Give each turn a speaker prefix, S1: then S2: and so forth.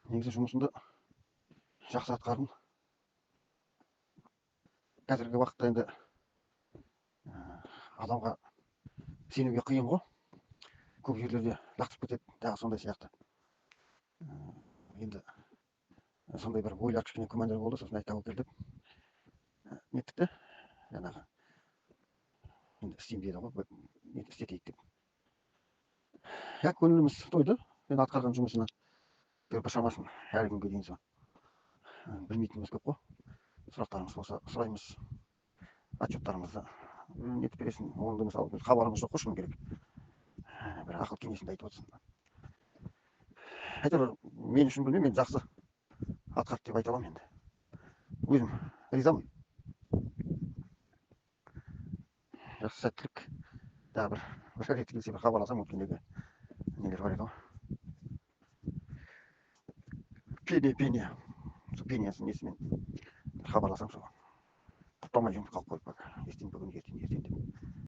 S1: негізі жұмысымды жақсы атқардым. Қазіргі уақытта енді адамға сенуге қиын ғой. Көп жерлерде лақтырып кетеді, тағы сондай сияқты. Енді сондай бір ойлар кішкене күмәндар болды, сосын тәуекел деп неттік те, жаңағы енді істеймін деді ғой, істетейік деп. Көңіліміз тойды, мен атқарған жұмысына бір шамасын әлі күнге дейін сол білмейтініміз көп қой. Сұрақтарымыз болса сұраймыз, отчеттарымызды нетіп бересің. Онда мысалы хабарымыз жоқ қой, шыны керек. Бір ақыл кеңесінде айтып отырсын. Әйтеуір мен үшін білмеймін, мен жақсы атқарды деп айта аламын енді. Өзім ризамын. Жақсы сәттілік. Тағы бір реті келсе бір хабарласам, өткендегі нелер бар еді ғой. Пения. Сол пениясын несімен хабарласам, сол құптамай жұмыс қалып қойып естен бүгін ертең деп.